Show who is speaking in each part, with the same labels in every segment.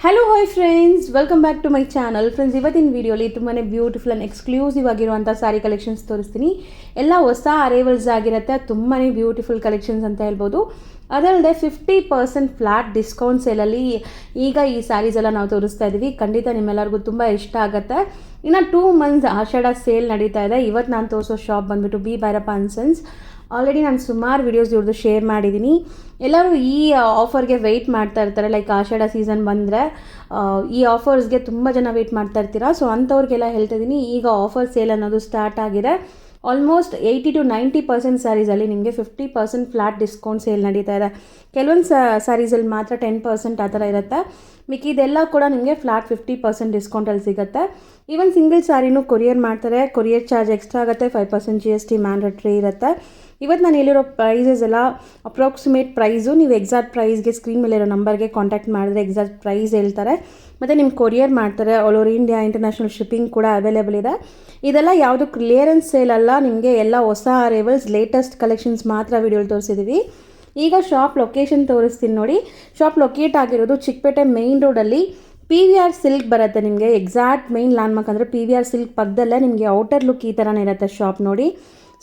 Speaker 1: Hello hi friends, welcome back to my channel. Friends, ಇವತ್ತಿನ ವಿಡಿಯೋಲಿ ತುಂಬಾ ಬ್ಯೂಟಿಫುಲ್ ಆ್ಯಂಡ್ ಎಕ್ಸ್ಕ್ಲೂಸಿವ್ ಆಗಿರುವಂಥ ಸ್ಯಾರಿ ಕಲೆಕ್ಷನ್ಸ್ ತೋರಿಸ್ತೀನಿ. ಎಲ್ಲ ಹೊಸ ಅರೈವಲ್ಸ್ ಆಗಿರುತ್ತೆ, ತುಂಬಾ ಬ್ಯೂಟಿಫುಲ್ ಕಲೆಕ್ಷನ್ಸ್ ಅಂತ ಹೇಳ್ಬೋದು. ಅದಲ್ಲದೆ 50% ಫ್ಲಾಟ್ ಡಿಸ್ಕೌಂಟ್ ಸೇಲಲ್ಲಿ ಈಗ ಈ ಸ್ಯಾರೀಸ್ ಎಲ್ಲ ನಾವು ತೋರಿಸ್ತಾ ಇದ್ದೀವಿ. ಖಂಡಿತ ನಿಮ್ಮೆಲ್ಲರಿಗೂ ತುಂಬ ಇಷ್ಟ ಆಗುತ್ತೆ. ಇನ್ನು 2 ಮಂತ್ಸ್ ಆಷಾಢ ಸೇಲ್ ನಡೀತಾ ಇದೆ. ಇವತ್ತು ನಾನು ತೋರಿಸೋ ಶಾಪ್ ಬಂದುಬಿಟ್ಟು B.Byrappa & Sons. ಆಲ್ರೆಡಿ ನಾನು ಸುಮಾರು ವೀಡಿಯೋಸ್ ಇವ್ರದ್ದು ಶೇರ್ ಮಾಡಿದ್ದೀನಿ. ಎಲ್ಲರೂ ಈ ಆಫರ್ಗೆ ವೆಯ್ಟ್ ಮಾಡ್ತಾ ಇರ್ತಾರೆ. ಲೈಕ್ ಆಷಾಢ ಸೀಸನ್ ಬಂದರೆ ಈ ಆಫರ್ಸ್ಗೆ ತುಂಬ ಜನ ವೆಯ್ಟ್ ಮಾಡ್ತಾ ಇರ್ತೀರಾ. ಸೊ ಅಂಥವ್ರಿಗೆಲ್ಲ ಹೇಳ್ತಾ ಇದ್ದೀನಿ, ಈಗ ಆಫರ್ ಸೇಲ್ ಅನ್ನೋದು ಸ್ಟಾರ್ಟ್ ಆಗಿದೆ. ಆಲ್ಮೋಸ್ಟ್ 80 to 90% ಸ್ಯಾರೀಸಲ್ಲಿ ನಿಮಗೆ 50% ಫ್ಲಾಟ್ ಡಿಸ್ಕೌಂಟ್ ಸೇಲ್ ನಡೀತಾ ಇದೆ. ಕೆಲವೊಂದು ಸ್ಯಾರೀಸಲ್ಲಿ ಮಾತ್ರ 10% ಆ ಥರ ಇರುತ್ತೆ. ಮಿಕ್ಕಿದೆಲ್ಲ ಕೂಡ ನಿಮಗೆ ಫ್ಲಾಟ್ 50% ಡಿಸ್ಕೌಂಟಲ್ಲಿ ಸಿಗುತ್ತೆ. ಈವನ್ ಸಿಂಗಲ್ ಸ್ಯಾರಿನೂ ಕೊರಿಯರ್ ಮಾಡ್ತಾರೆ. ಕೊರಿಯರ್ ಚಾರ್ಜ್ ಎಕ್ಸ್ಟ್ರಾ ಆಗುತ್ತೆ. 5% GST ಮ್ಯಾಂಡೇಟ್ರಿ ಇರುತ್ತೆ. ಇವತ್ತು ನಾನು ಹೇಳಿರೋ ಪ್ರೈಸಸ್ ಎಲ್ಲ ಅಪ್ರಾಕ್ಸಿಮೇಟ್ ಪ್ರೈಸು. ನೀವು ಎಕ್ಸಾಕ್ಟ್ ಪ್ರೈಸ್ಗೆ ಸ್ಕ್ರೀನ್ ಮೇಲೆ ಇರೋ ನಂಬರ್ಗೆ ಕಾಂಟ್ಯಾಕ್ಟ್ ಮಾಡಿದ್ರೆ ಎಕ್ಸಾಕ್ಟ್ ಪ್ರೈಸ್ ಹೇಳ್ತಾರೆ. ಮತ್ತು ನಿಮ್ಮ ಕೊರಿಯರ್ ಮಾಡ್ತಾರೆ. All over India international shipping ಕೂಡ ಅವೈಲೇಬಲ್ ಇದೆ. ಇದೆಲ್ಲ ಯಾವುದು ಕ್ಲಿಯರೆನ್ಸ್ ಸೇಲ್ ಅಲ್ಲ, ನಿಮಗೆ ಎಲ್ಲ ಹೊಸ ಅರೈವಲ್ಸ್ ಲೇಟೆಸ್ಟ್ ಕಲೆಕ್ಷನ್ಸ್ ಮಾತ್ರ ವಿಡಿಯೋಲಿ ತೋರಿಸಿದ್ದೀವಿ. ಈಗ ಶಾಪ್ ಲೊಕೇಶನ್ ತೋರಿಸ್ತೀನಿ ನೋಡಿ. ಶಾಪ್ ಲೊಕೇಟ್ ಆಗಿರೋದು ಚಿಕ್ಕಪೇಟೆ ಮೇಯ್ನ್ ರೋಡಲ್ಲಿ PVR ಸಿಲ್ಕ್ ಬರುತ್ತೆ. ನಿಮಗೆ ಎಕ್ಸಾಕ್ಟ್ ಮೇಯ್ನ್ ಲ್ಯಾಂಡ್ಮಾರ್ಕ್ ಅಂದರೆ PVR ಸಿಲ್ಕ್ ಪಕ್ಕದಲ್ಲೇ ನಿಮಗೆ ಔಟರ್ ಲುಕ್ ಈ ಥರನೇ ಇರುತ್ತೆ ಶಾಪ್ ನೋಡಿ.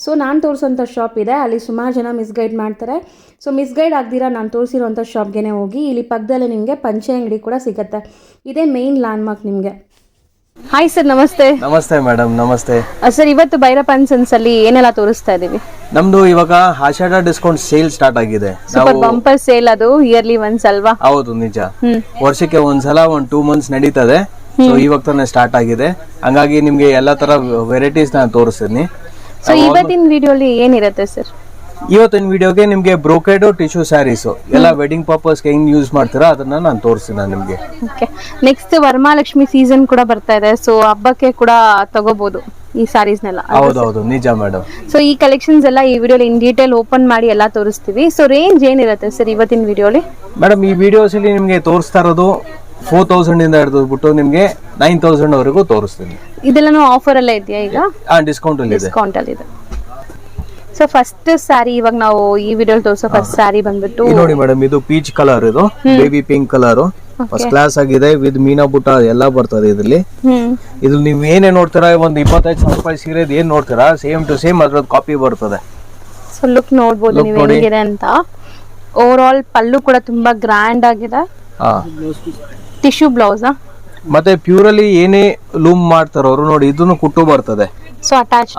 Speaker 1: ಸೊ ನಾನು ತೋರಿಸೋಂಥ ಶಾಪ್ ಇದೆ, ಅಲ್ಲಿ ಸುಮಾರು ಜನ ಮಿಸ್ಗೈಡ್ ಮಾಡ್ತಾರೆ. ಸೊ ಮಿಸ್ಗೈಡ್ ಆಗ್ದಿರಾ ನಾನು ತೋರಿಸಿರೋಂಥ ಶಾಪ್ಗೆ ಹೋಗಿ. ಇಲ್ಲಿ ಪಕ್ಕದಲ್ಲೇ ನಿಮಗೆ ಪಂಚೆ ಅಂಗಡಿ ಕೂಡ ಸಿಗುತ್ತೆ. ಇದೇ ಮೇಯ್ನ್ ಲ್ಯಾಂಡ್ಮಾರ್ಕ್ ನಿಮಗೆ. ಹಾಯ್ ಸರ್, ನಮಸ್ತೆ.
Speaker 2: ನಮಸ್ತೆ ಮೇಡಮ್, ನಮಸ್ತೆ
Speaker 1: ಸರ್. ಇವತ್ತು B.Byrappa & Sons ಅಲ್ಲಿ ಏನೆಲ್ಲ ತೋರಿಸ್ತಾ ಇದೀವಿ?
Speaker 2: ನಮ್ದು ಇವಾಗ ಆಷಾಢ ಡಿಸ್ಕೌಂಟ್ ಸೇಲ್ ಸ್ಟಾರ್ಟ್ ಆಗಿದೆ.
Speaker 1: ಸೂಪರ್ ಬಂಪರ್ ಸೇಲ್, ಅದು ಇಯರ್ಲಿ ಒನ್ಸ್ ಅಲ್ವಾ?
Speaker 2: ಹೌದು, ನಿಜ. ವರ್ಷಕ್ಕೆ ಒಂದ್ಸಲ 2 ಮಂತ್ಸ್ ನಡೀತದೆ. ಸೊ ಇವಾಗ ತಾನೇ ಸ್ಟಾರ್ಟ್ ಆಗಿದೆ. ಹಂಗಾಗಿ ನಿಮ್ಗೆ ಎಲ್ಲಾ ತರ ವೆರೈಟೀಸ್ ನಾನು ತೋರಿಸ್ತೀನಿ.
Speaker 1: ಸೊ ಇವತ್ತಿನ ವಿಡಿಯೋಲಿ ಏನಿರುತ್ತೆ ಸರ್?
Speaker 2: ಇವತ್ತಿನ ವಿಡಿಯೋಗೆ ನಿಮ್ಗೆ ಬ್ರೋಕೆಡ್ ಟಿಶ್ಯೂ ಸ್ಯಾರೀಸ್ ಎಲ್ಲ ವೆಡ್ಡಿಂಗ್ ಪರ್ಪಸ್ ಹೆಂಗ್ ಯೂಸ್ ಮಾಡ್ತೀರಾ ಅದನ್ನ ನಾನು ತೋರಿಸ್ತೀನಿ ನಿಮ್ಗೆ.
Speaker 1: ಓಕೆ. ನೆಕ್ಸ್ಟ್ ವರಮಹಾಲಕ್ಷ್ಮಿ ಸೀಸನ್ ಕೂಡ ಬರ್ತಾ ಇದೆ. ಸೊ ಹಬ್ಬಕ್ಕೆ ಕೂಡ ತಗೋಬಹುದು ಈ ಸ್ಯಾರೀಸ್ನೆಲ್ಲ.
Speaker 2: ಹೌದೌದು, ನಿಜ ಮೇಡಮ್.
Speaker 1: ಸೊ ಈ ಕಲೆಕ್ಷನ್ಸ್ ಎಲ್ಲ ಈ ವಿಡಿಯೋಲಿ ಇನ್ ಡೀಟೇಲ್ ಓಪನ್ ಮಾಡಿ ಎಲ್ಲ ತೋರಿಸ್ತೀವಿ. ಸೊ ರೇಂಜ್ ಏನಿರುತ್ತೆ ಸರ್ ಇವತ್ತಿನ ವಿಡಿಯೋಲಿ?
Speaker 2: ಮೇಡಮ್, ಈ ವಿಡಿಯೋಸ್ ಅಲ್ಲಿ ನಿಮ್ಗೆ ತೋರಿಸ್ತಾ ಇರೋದು 4000 ಇಂದ ಹಿಡಿದ್ಬಿಟ್ಟು ನಿಮ್ಗೆ 9000 ವರೆಗೂ ತೋರಿಸ್ತೀನಿ.
Speaker 1: ಇದೆಲ್ಲ ಆಫರ್ ಎಲ್ಲ ಇದೆಯಾ ಈಗ?
Speaker 2: ಡಿಸ್ಕೌಂಟ್ ಅಲ್ಲಿ ಇದೆ.
Speaker 1: ಡಿಸ್ಕೌಂಟ್ ಅಲ್ಲಿ ಇದೆ. ಸೊ ಫಸ್ಟ್ ಸ್ಯಾರಿ ಇವಾಗ ನಾವು ಈ ವಿಡಿಯೋ ತೋರಿಸೋ ಫಸ್ಟ್ ಸ್ಯಾರಿ ಬಂದ್ಬಿಟ್ಟು
Speaker 2: ನೋಡಿ ಮೇಡಮ್, ಇದು ಪೀಚ್ ಕಲರ್, ಇದು baby pink colour, first class ಆಗಿದೆ. ವಿತ್ ಮೀನಾ ಬುಟ್ಟ ಎಲ್ಲ ಬರ್ತದೆ ಇದರಲ್ಲಿ. ಇದು ನೀವು ಏನೇ ನೋಡ್ತೀರಾ, ಒಂದು 25,000 ರೂಪಾಯಿ ಸೀರೆ ಏನ್ ನೋಡ್ತೀರಾ, ಸೇಮ್ ಟು ಸೇಮ್ ಅದ್ರದ್ದು ಕಾಪಿ ಬರ್ತದೆ.
Speaker 1: ಸೊ ಲುಕ್ ನೋಡ್ಬೋದು ನೀವು ಹೇಗಿದೆ ಅಂತ. ಓವರ್ ಆಲ್ ಪಲ್ಲು ಕೂಡ ತುಂಬಾ ಗ್ರ್ಯಾಂಡ್ ಆಗಿದೆ. ಟಿಶ್ಯೂ ಬ್ಲೌಸ್
Speaker 2: ಮತ್ತೆ ಪ್ಯೂರ್ ಅಲ್ಲಿ ಏನೇ ಲೂಮ್ ಮಾಡ್ತಾರೋ ಅವರು ನೋಡಿ, ಇದನ್ನು ಕುಟ್ಟು ಬರ್ತದೆ.
Speaker 1: ಸೊ ಅಟ್ಯಾಚ್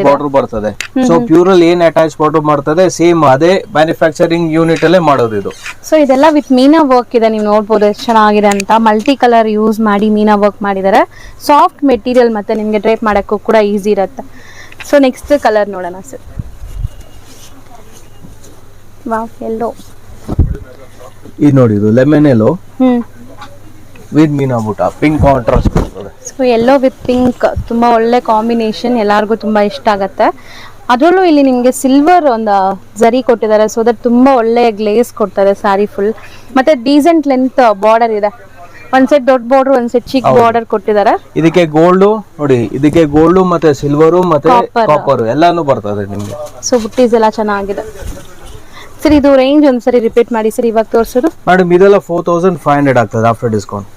Speaker 2: ಬಾರ್ಡರ್ ಬರ್ತದೆ. ಸೊ ಪ್ಯೂರ್ ಅಲ್ಲಿ ಏನ್ ಅಟ್ಯಾಚ್ ಬಾರ್ಡರ್ ಮಾಡ್ತದೆ ಸೇಮ್ ಅದೇ ಮ್ಯಾನುಫ್ಯಾಕ್ಚರಿಂಗ್ ಯೂನಿಟ್ ಅಲ್ಲೇ ಮಾಡೋದು ಇದು.
Speaker 1: ಸೊ ಇದೆಲ್ಲ ವಿತ್ ಮೀನಾ ವರ್ಕ್ ಇದೆ. ನೀವು ನೋಡ್ಬೋದು ಎಷ್ಟು ಚೆನ್ನಾಗಿದೆ ಅಂತ. ಮಲ್ಟಿ ಕಲರ್ ಯೂಸ್ ಮಾಡಿ ಮೀನಾ ವರ್ಕ್ ಮಾಡಿದ್ದಾರೆ. ಸಾಫ್ಟ್ ಮೆಟೀರಿಯಲ್, ಮತ್ತೆ ನಿಮ್ಗೆ ಡ್ರೇಪ್ ಮಾಡಕ್ಕೂ ಕೂಡ ಈಸಿ ಇರುತ್ತೆ. ಸೊ ನೆಕ್ಸ್ಟ್ ಕಲರ್ ನೋಡೋಣ ಸರ್. ವಾವ್, ಎಲ್ಲೋ.
Speaker 2: ಇದು ನೋಡಿ, ಇದು ಲೆಮನ್ ಎಲ್ಲೋ ವಿತ್ ಮೀನಾ ಬುಟ್ಟ, ಪಿಂಕ್ ಕಾಂಟ್ರಾಸ್ಟ್ ಬರ್ತದೆ.
Speaker 1: ಸೊ ಎಲ್ಲೋ ವಿತ್ ಪಿಂಕ್ ತುಂಬಾ ಒಳ್ಳೆ ಕಾಂಬಿನೇಷನ್, ಎಲ್ಲರಿಗೂ ತುಂಬಾ ಇಷ್ಟ ಆಗತ್ತೆ. ಅದರಲ್ಲೂ ಇಲ್ಲಿ ನಿಮಗೆ ಸಿಲ್ವರ್ ಒಂದು ಜರಿ ಕೊಟ್ಟಿದ್ದಾರೆ. ಸೊ ದಟ್ ತುಂಬಾ ಒಳ್ಳೆ ಗ್ಲೇಸ್ ಕೊಡ್ತಾರೆ ಸ್ಯಾರಿ ಫುಲ್. ಮತ್ತೆ ಡೀಸೆಂಟ್ ಲೆಂತ್ ಬಾರ್ಡರ್ ಇದೆ. ಒಂದ್ ಸೆಟ್ ದೊಡ್ಡ ಬಾರ್ಡರ್, ಒಂದ್ ಸೆಟ್ ಚಿಕ್ಕ ಬಾರ್ಡರ್ ಕೊಟ್ಟಿದ್ದಾರೆ.
Speaker 2: ಇದಕ್ಕೆ ಗೋಲ್ಡ್ ನೋಡಿ, ಇದಕ್ಕೆ ಗೋಲ್ಡ್ ಮತ್ತೆ ಸಿಲ್ವರ್ ಮತ್ತೆ ಕಾಪರ್ ಎಲ್ಲಾನು ಬರ್ತದೆ ನಿಮ್ಗೆ.
Speaker 1: ಸೊ ಬುಟ್ಟೀಸ್ ಎಲ್ಲ ಚೆನ್ನಾಗಿದೆ ಸರ್. ಇದು ರೇಂಜ್ ಒಂದ್ಸರಿ ರಿಪೀಟ್ ಮಾಡಿ ಸರ್ ಇವಾಗ ತೋರಿಸೋದು.
Speaker 2: ಮೇಡಮ್, ಇದೆಲ್ಲ 4500 ಆಗ್ತದೆ ಆಫ್ಟರ್ ಡಿಸ್ಕೌಂಟ್.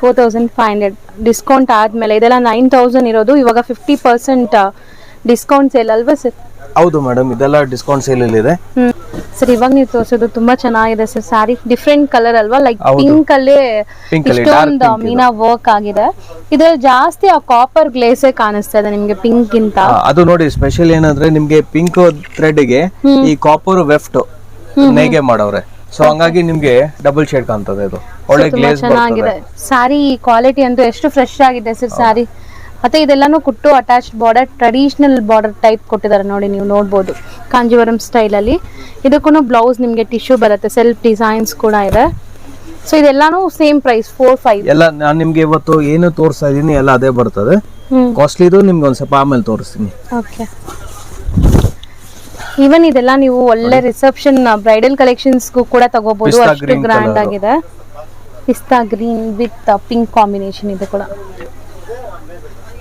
Speaker 1: 4500 ಡಿಸ್ಕೌಂಟ್ ಆದ್ಮೇಲೆ ಇದೆಲ್ಲ 9000 ಇರೋದು. ಇವಾಗ 50% ಡಿಸ್ಕೌಂಟ್ ಸೇಲ್ ಅಲ್ವಾ ಸರ್?
Speaker 2: ಹೌದು ಮೇಡಮ್, ಇದೆಲ್ಲ ಡಿಸ್ಕೌಂಟ್ ಸೇಲ್ ಅಲ್ಲಿ ಇದೆ.
Speaker 1: ಸರ್ ಇವಾಗ ನೀವು ತೋರಿಸೋದು ತುಂಬಾ ಚೆನ್ನಾಗಿದೆ ಸರ್. ಸ್ಯಾರಿ ಡಿಫ್ರೆಂಟ್ ಕಲರ್ ಅಲ್ವಾ? ಲೈಕ್ ಪಿಂಕ್ ಅಲ್ಲೇ ಇಷ್ಟೊಂದು ಮೀನಾ ವರ್ಕ್ ಆಗಿದೆ. ಇದ್ರಲ್ಲಿ ಜಾಸ್ತಿ ಆ ಕಾಪರ್ ಗ್ಲೇಸೇ ಕಾಣಿಸ್ತಾ ಇದೆ ನಿಮ್ಗೆ ಪಿಂಕ್ ಗಿಂತ.
Speaker 2: ಅದು ನೋಡಿ, ಸ್ಪೆಷಲ್ ಏನಂದ್ರೆ ನಿಮ್ಗೆ ಪಿಂಕ್ ಥ್ರೆಡ್ ಗೆ ಈ ಕಾಪರ್ ವೆಫ್ಟ್ ನೇಗೆ ಮಾಡವ್ರೆ. ಸೊ ಹಂಗಾಗಿ ನಿಮ್ಗೆ ಡಬಲ್ ಶೇಡ್ ಕಾಣ್ತದೆ. ಇದು ಒಳ್ಳೆ ಗ್ಲೇಸ್
Speaker 1: ಚೆನ್ನಾಗಿದೆ. ಸ್ಯಾರಿ ಕ್ವಾಲಿಟಿ ಅಂತೂ ಎಷ್ಟು ಫ್ರೆಶ್ ಆಗಿದೆ ಸರ್ ಸ್ಯಾರಿ. ಮತ್ತೆ ಇದೆಲ್ಲಾನು ಕುಟ್ಟು attach border, traditional border type ಕೊಟ್ಟಿದ್ದಾರೆ ನೋಡಿ, ನೀವು ನೋಡ್ಬೋದು ಕಾಂಜೀವರಂ ಸ್ಟೈಲ್ ಅಲ್ಲಿ. ಇದಕ್ಕೂ ಬ್ಲೌಸ್ ನಿಮ್ಗೆ ಟಿಶ್ಯೂ ಬರುತ್ತೆ, ಸೆಲ್ಫ್ ಡಿಸೈನ್ಸ್ ಕೂಡ ಇದೆ. ಸೊ ಇದೆಲ್ಲಾನು ಸೇಮ್ ಪ್ರೈಸ್ 4-5
Speaker 2: ಎಲ್ಲ. ನಾನು ನಿಮ್ಗೆ ಇವತ್ತು ಏನು ತೋರಿಸ್ತಾ ಇದೀನಿ ಎಲ್ಲ ಅದೇ ಬರ್ತದೆ. ಕಾಸ್ಟ್ಲಿ ಇದು ನಿಮ್ಗೆ ಒಂದ್ ಸ್ವಲ್ಪ ಆಮೇಲೆ ತೋರಿಸ್ತೀನಿ.
Speaker 1: ಓಕೆ. ಈವನ್ ಇದೆಲ್ಲ ನೀವು ಒಳ್ಳೆ ರಿಸೆಪ್ಷನ್ ಬ್ರೈಡಲ್ ಕಲೆಕ್ಷನ್ಸ್ಗೂ ಕೂಡ ತಗೋಬಹುದು. ಅಷ್ಟು ಗ್ರ್ಯಾಂಡ್ ಆಗಿದೆ. ಪಿಸ್ತಾ ಗ್ರೀನ್ ವಿತ್ ಪಿಂಕ್ ಕಾಂಬಿನೇಷನ್ ಇದೆ ಕೂಡ.